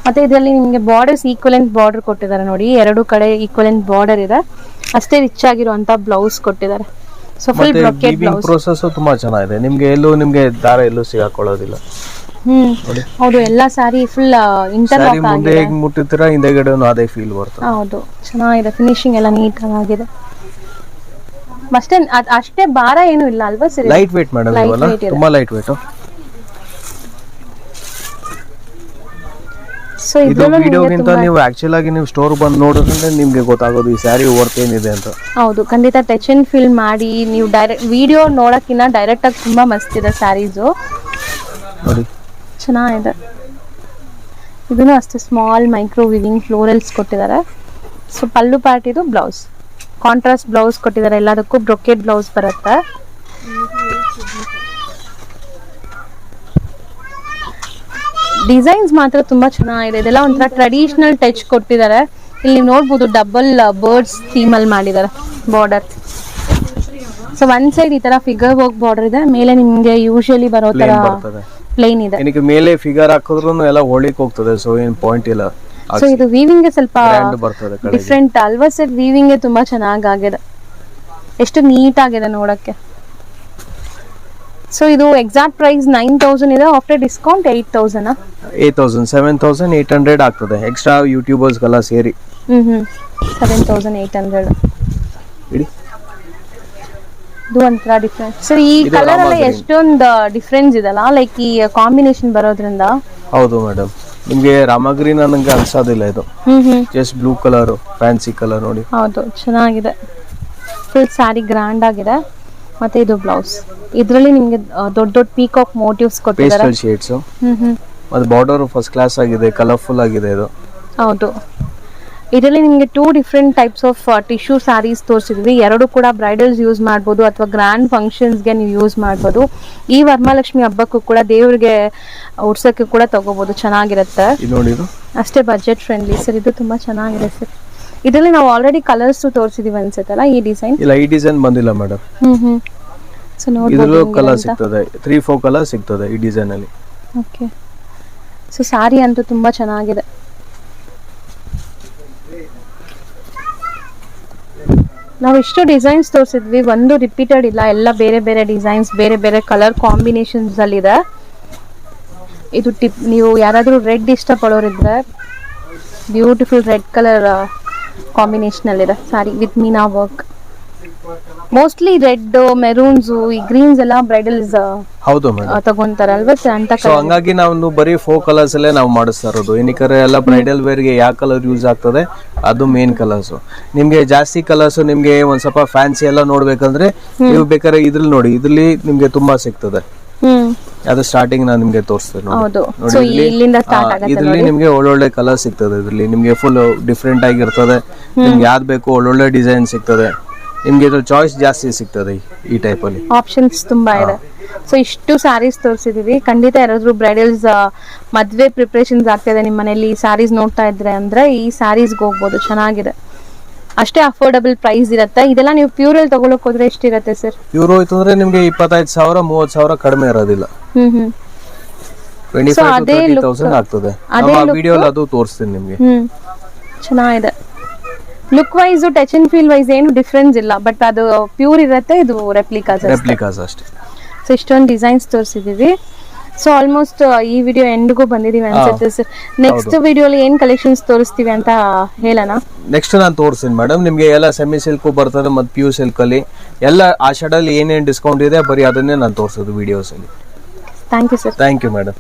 Speaker 1: ಮತ್ತೆ ಇದರಲ್ಲಿ ನಿಮಗೆ ಬಾರ್ಡರ್ಸ್ ಈಕ್ವಲೆಂಟ್ ಬಾರ್ಡರ್ ಕೊಟ್ಟಿದ್ದಾರೆ ನೋಡಿ. ಎರಡು ಕಡೆ ಈಕ್ವಲೆಂಟ್ ಬಾರ್ಡರ್ ಇದೆ. ಅಷ್ಟೇ ರಿಚ್ ಆಗಿರುವಂತ ಬ್ಲೌಸ್ ಕೊಟ್ಟಿದ್ದಾರೆ. So full brocade blouse.
Speaker 2: Process ತುಂಬಾ ಚೆನ್ನಾಗಿದೆ. ನಿಮಗೆ ಎಲ್ಲೂ ನಿಮಗೆ ದಾರ ಎಲ್ಲೂ ಸಿಗಾಕೊಳ್ಳೋದಿಲ್ಲ.
Speaker 1: ಹೌದು, ಎಲ್ಲ ಸಾರಿ ಫುಲ್ ಇಂಟರ್ಲಾಕ್ ಆಗಿದೆ.
Speaker 2: ಮುಂದೆ ಹೇಗೆ ಮುಟ್ಟಿರ್ತೀರಾ ಹಿಂದೆಗಡೆನೂ ಅದೇ ಫೀಲ್ ಬರ್ತದೆ.
Speaker 1: ಹೌದು, ಚೆನ್ನಾಗಿದೆ. ಫಿನಿಶಿಂಗ್ ಎಲ್ಲ ನೀಟ್ ಆಗಿದೆ. ಅಷ್ಟೇ ಭಾರ ಏನು ಇಲ್ಲ ಅಲ್ವಾ ಸರ್?
Speaker 2: ಲೈಟ್ ವೇಟ್ ಮೇಡಮ್, ಇವಲ್ಲ ತುಂಬಾ ಲೈಟ್ ವೇಟ್.
Speaker 1: ಸೊ
Speaker 2: ಇದು ವಿಡಿಯೋಗಿಂತ ನೀವು ಆಕ್ಚುಲ್ ಆಗಿ ನೀವು ಸ್ಟೋರ್ ಬಂದು ನೋಡೋದ್ರಿಂದ ನಿಮ್ಗೆ ಗೊತ್ತಾಗೋದು ಈ ಸ್ಯಾರಿ ವರ್ತ್ ಏನಿದೆ ಅಂತ.
Speaker 1: ಹೌದು, ಖಂಡಿತ ಟಚ್ ಅಂಡ್ ಫೀಲ್ ಮಾಡಿ ನೀವು ಡೈರೆಕ್ಟ್ ವಿಡಿಯೋ ನೋಡೋಕ್ಕಿಂತ ಡೈರೆಕ್ಟ್ ಆಗಿ ತುಂಬಾ ಮಸ್ತ್ ಇದೆ ಸ್ಯಾರೀಸು.
Speaker 2: ನೋಡಿ
Speaker 1: ಚೆನ್ನಾಗಿದೆ. ಇದನ್ನು ಅಷ್ಟೇ ಸ್ಮಾಲ್ ಮೈಕ್ರೋ ವಿವಿಂಗ್ ಫ್ಲೋರಲ್ಸ್ ಕೊಟ್ಟಿದ್ದಾರೆ. ಸೊ ಪಲ್ಲು ಪಾರ್ಟ್, ಇದು ಬ್ಲೌಸ್ ಕಾಂಟ್ರಾಸ್ಟ್ ಬ್ಲೌಸ್ ಕೊಟ್ಟಿದ್ದಾರೆ. ಎಲ್ಲದಕ್ಕೂ ಬ್ರೊಕೆಟ್ ಬ್ಲೌಸ್ ಬರುತ್ತೆ. ಡಿಸೈನ್ಸ್ ಮಾತ್ರ ತುಂಬಾ ಚೆನ್ನಾಗಿದೆ. ಇದೆಲ್ಲ ಒಂಥರ ಟ್ರೆಡಿಷನಲ್ ಟಚ್ ಕೊಟ್ಟಿದ್ದಾರೆ. ಇಲ್ಲಿ ನೋಡ್ಬೋದು ಡಬಲ್ ಬರ್ಡ್ಸ್ ಥೀಮ್ ಅಲ್ಲಿ ಮಾಡಿದ್ದಾರೆ ಬಾರ್ಡರ್. ಸೊ ಒಂದ್ ಸೈಡ್ ಈ ತರ ಫಿಗರ್ ವರ್ಕ್ ಬಾರ್ಡರ್ ಇದೆ, ಮೇಲೆ ನಿಮ್ಗೆ ಯೂಶುವಲಿ ಬರೋ ತರ ಪ್ಲೇನ್ ಇದೆ.
Speaker 2: ಏನಕ್ಕೆ ಮೇಲೆ ಫಿಗರ್ ಹಾಕಿದ್ರು ಎಲ್ಲ ಹೊಳಿಕ್ ಹೋಗ್ತದೆ. ಸೊ ಏನ್ ಪಾಯಿಂಟ್ ಇಲ್ಲ.
Speaker 1: ಸೊ ಇದು ವೀವಿಂಗ್ ಸ್ವಲ್ಪ ಡಿಫ್ರೆಂಟ್ ಅಲ್ವಾ ಸರ್? ವೀವಿಂಗ್ ತುಂಬಾ ಚೆನ್ನಾಗಿದೆ, ಎಷ್ಟು ನೀಟ್ ಆಗಿದೆ ನೋಡಕ್ಕೆ. ಸೊ ಇದು ಎಕ್ಸಾಕ್ಟ್ ಪ್ರೈಸ್ 9,000 ಇದೆ. ಆಫ್ಟರ್ ಡಿಸ್ಕೌಂಟ್ 8,000
Speaker 2: 7,800 ಆಗ್ತದೆ. ಎಕ್ಸ್ಟ್ರಾ ಯೂಟ್ಯೂಬರ್ಸ್ ಗೆಲ್ಲ ಸೇರಿ
Speaker 1: 7,800 ಇದು ಒಂಥರ ಡಿಫ್ರೆನ್ಸ್. ಸರ್ ಈ ಕಲರ್ ಎಲ್ಲ ಎಷ್ಟೊಂದು ಡಿಫ್ರೆನ್ಸ್ ಇದೆಲ್ಲ, ಲೈಕ್ ಈ ಕಾಂಬಿನೇಷನ್ ಬರೋದ್ರಿಂದ.
Speaker 2: ಹೌದು ಮೇಡಮ್, ನಿಮ್ಗೆ ರಾಮಗ್ರೀನ್ ನಂಗೆ ಅನ್ಸೋದಿಲ್ಲ. ಇದು just blue colour, fancy colour ನೋಡಿ.
Speaker 1: ಹೌದು, ಚೆನ್ನಾಗಿದೆ. ಫುಲ್ ಸ್ಯಾರಿ ಗ್ರ್ಯಾಂಡ್ ಆಗಿದೆ. ಮತ್ತೆ ಇದು ಬ್ಲೌಸ್. ಇದರಲ್ಲಿ ನಿಮಗೆ ದೊಡ್ಡ ದೊಡ್ಡ ಪೀಕಾಕ್ ಮೋಟಿವ್ಸ್ ಕೊಟ್ಟಿದ್ದಾರೆ.
Speaker 2: Pastel shades. ಮತ್ತೆ ಬಾರ್ಡರ್ ಫಸ್ಟ್ ಕ್ಲಾಸ್ ಆಗಿದೆ, ಕಲರ್ಫುಲ್ ಆಗಿದೆ ಇದು.
Speaker 1: ಹೌದು, ಇದರಲ್ಲಿ ನಿಮಗೆ 2 different types of tissue saris ತೋರಿಸಿದ್ವಿ. ಎರಡು ಕೂಡ ಬ್ರೈಡಲ್ಸ್ ಯೂಸ್ ಮಾಡ್ಬೋದು ಅಥವಾ ಗ್ರ್ಯಾಂಡ್ ಫಂಕ್ಷನ್ಸ್ಗೆ ನೀವು ಯೂಸ್ ಮಾಡ್ಬೋದು. ಈ ವರಮಹಾಲಕ್ಷ್ಮಿ ಹಬ್ಬಕ್ಕೂ ಕೂಡ ದೇವ್ರಿಗೆ ಉಡ್ಸೋಕ್ಕೆ ಕೂಡ ತಗೋಬಹುದು, ಚೆನ್ನಾಗಿರುತ್ತೆ. ಅಷ್ಟೇ ಬಜೆಟ್ ಫ್ರೆಂಡ್ಲಿ ಸರ್. ಇದು ತುಂಬಾ ಚೆನ್ನಾಗಿದೆ ಸರ್. ಇದರಲ್ಲಿ ನಾವು ಆಲ್ರೆಡಿ ಕಲರ್ಸ್ ತೋರಿಸಿದೀವಿ ಅನ್ಸುತ್ತಲ್ಲ. ಈ ಡಿಸೈನ್
Speaker 2: ಇಲ್ಲ, ಈ ಡಿಸೈನ್ ಬಂದಿಲ್ಲ ಮೇಡಮ್.
Speaker 1: ಸೊ ನೋಡಿ,
Speaker 2: ಇದರಲ್ಲೂ ಕಲರ್ ಸಿಗ್ತದೆ, 3-4 ಕಲರ್ ಸಿಗ್ತದೆ ಈ ಡಿಸೈನ್ ಅಲ್ಲಿ.
Speaker 1: ಓಕೆ, ಸೊ ಸಾರಿ ಅಂತೂ ತುಂಬಾ ಚೆನ್ನಾಗಿದೆ. ನಾವು ಇಷ್ಟು ಡಿಸೈನ್ಸ್ ತೋರಿಸಿದ್ವಿ, ಒಂದು ರಿಪೀಟೆಡ್ ಇಲ್ಲ. ಎಲ್ಲ ಬೇರೆ ಬೇರೆ ಡಿಸೈನ್ಸ್, ಬೇರೆ ಬೇರೆ ಕಲರ್ ಕಾಂಬಿನೇಷನ್ಸ್ ಅಲ್ಲಿ ಇದೆ. ಇದು ಟಿಪ್, ನೀವು ಯಾರಾದರೂ ರೆಡ್ ಇಷ್ಟಪಡೋರಿದ್ರೆ ಬ್ಯೂಟಿಫುಲ್ ರೆಡ್ ಕಲರ್ ಕಾಂಬಿನೇಷನ್ ಅಲ್ಲಿ ಇದೆ sari with meena work. Mostly red, maroons, ಈ ಗ್ರೀನ್ಸ್ ಎಲ್ಲ ಬ್ರೈಡಲ್ಸ್
Speaker 2: ಹೌದು ಮೇಡಮ್
Speaker 1: ತಗೊಂತಾರೆ ಅಲ್ವಾ ಅಂತ.
Speaker 2: ಸೊ ಹಂಗಾಗಿ ನಾವು ಬರೀ 4 ಕಲರ್ಸ್ ಅಲ್ಲೇ ನಾವು ಮಾಡಿಸ್ತಾ ಇರೋದು. ಏನಕ್ಕೆ ಎಲ್ಲ ಬ್ರೈಡಲ್ ವೇರ್ ಗೆ ಯಾವ ಕಲರ್ ಯೂಸ್ ಆಗ್ತದೆ ಅದು ಮೇನ್ ಕಲರ್ಸ್. ನಿಮ್ಗೆ ಜಾಸ್ತಿ ಕಲರ್ಸ್ ನಿಮ್ಗೆ ಒಂದ್ ಸ್ವಲ್ಪ ಫ್ಯಾನ್ಸಿ ಎಲ್ಲ ನೋಡ್ಬೇಕಂದ್ರೆ ನೀವು ಬೇಕಾದ್ರೆ ಇದ್ರಲ್ಲಿ ನೋಡಿ, ಇದ್ರಲ್ಲಿ ನಿಮ್ಗೆ ತುಂಬಾ ಸಿಗ್ತದೆ. ಅದು ಸ್ಟಾರ್ಟಿಂಗ್ ನಾನು ನಿಮ್ಗೆ ತೋರಿಸ್ತೇನೆ ನೋಡಿ. ಇದ್ರಲ್ಲಿ ನಿಮ್ಗೆ ಒಳ್ಳೊಳ್ಳೆ ಕಲರ್ ಸಿಗ್ತದೆ. ಇದ್ರಲ್ಲಿ ನಿಮ್ಗೆ ಫುಲ್ ಡಿಫ್ರೆಂಟ್ ಆಗಿರ್ತದೆ. ನಿಮ್ಗೆ ಯಾವ್ದು ಬೇಕು ಒಳ್ಳೊಳ್ಳೆ ಡಿಸೈನ್ ಸಿಗ್ತದೆ. ನಿಮ್ಗೆ ಇದ್ರ ಚಾಯ್ಸ್ ಜಾಸ್ತಿ ಸಿಗ್ತದೆ. ಈ ಟೈಪ್ ಅಲ್ಲಿ
Speaker 1: ಆಪ್ಷನ್ಸ್ ತುಂಬಾ ಇದೆ. ಸೊ ಇಷ್ಟು ಸ್ಯಾರೀಸ್ ತೋರಿಸಿದೀವಿ. ಖಂಡಿತ ಯಾರಾದ್ರೂ ಬ್ರೈಡಲ್ಸ್ ಮದ್ವೆ ಪ್ರಿಪರೇಷನ್ಸ್ ಆಗ್ತಿದೆ ನಿಮ್ಮ ಮನೆಯಲ್ಲಿ ಸ್ಯಾರೀಸ್ ನೋಡ್ತಾ ಇದ್ರೆ ಅಂದ್ರೆ ಈ ಸ್ಯಾರೀಸ್ಗೆ ಹೋಗ್ಬೋದು, ಚೆನ್ನಾಗಿದೆ. ಅಷ್ಟೇ ಅಫೋರ್ಡಬಲ್ ಪ್ರೈಸ್ ಇರುತ್ತೆ. ಇದೆಲ್ಲ ನೀವು ಪ್ಯೂರ್ ಅಲ್ಲಿ ತಗೊಳಕ್ ಹೋದ್ರೆ ಎಷ್ಟಿರುತ್ತೆ ಸರ್? ಪ್ಯೂರ್ ಹೋಯ್ತು ಅಂದ್ರೆ ನಿಮ್ಗೆ 25,000-30,000 ಕಡಿಮೆ ಇರೋದಿಲ್ಲ.
Speaker 2: 25,000-30,000 ಆಗ್ತದೆ. ವಿಡಿಯೋ ಅದು ತೋರಿಸ್ತೀನಿ ನಿಮ್ಗೆ.
Speaker 1: ಚೆನ್ನಾಗಿದೆ. Look wise touch and feel wise ಏನು ಡಿಫ್ರೆನ್ಸ್ ಇಲ್ಲ, ಬಟ್ ಅದು ಪ್ಯೂರ್ ಇರುತ್ತೆ, ಇದು
Speaker 2: ರೆಪ್ಲಿಕಾಸ್ ಅಷ್ಟೇ.
Speaker 1: ಸೊ ಇಷ್ಟೊಂದು ಡಿಸೈನ್ಸ್ ತೋರಿಸಿದೀವಿ. ಸೊ ಆಲ್ಮೋಸ್ಟ್ ಈ ವಿಡಿಯೋ ಎಂಡ್ಗೂ ಬಂದಿದೀವಿ ಅನ್ಸುತ್ತೆ ಸರ್. ನೆಕ್ಸ್ಟ್ ವಿಡಿಯೋಲಿ ಏನ್ ಕಲೆಕ್ಷನ್ಸ್ ತೋರಿಸ್ತೀವಿ ಅಂತ ಹೇಳೋಣ.
Speaker 2: ನೆಕ್ಸ್ಟ್ ನಾನು ತೋರಿಸ್ತೀನಿ ಮೇಡಮ್ ನಿಮ್ಗೆ ಎಲ್ಲ ಸೆಮಿ ಸಿಲ್ಕ್ ಬರ್ತದೆ ಮತ್ತು ಪ್ಯೂರ್ ಸಿಲ್ಕ್ ಅಲ್ಲಿ ಎಲ್ಲ ಆ ಶೇಡಲ್ಲಿ ಏನೇನು ಡಿಸ್ಕೌಂಟ್ ಇದೆ ಬರೀ ಅದನ್ನೇ ನಾನು ತೋರಿಸೋದು ವಿಡಿಯೋಸ್ ಅಲ್ಲಿ.
Speaker 1: Thank you sir.
Speaker 2: Thank you madam.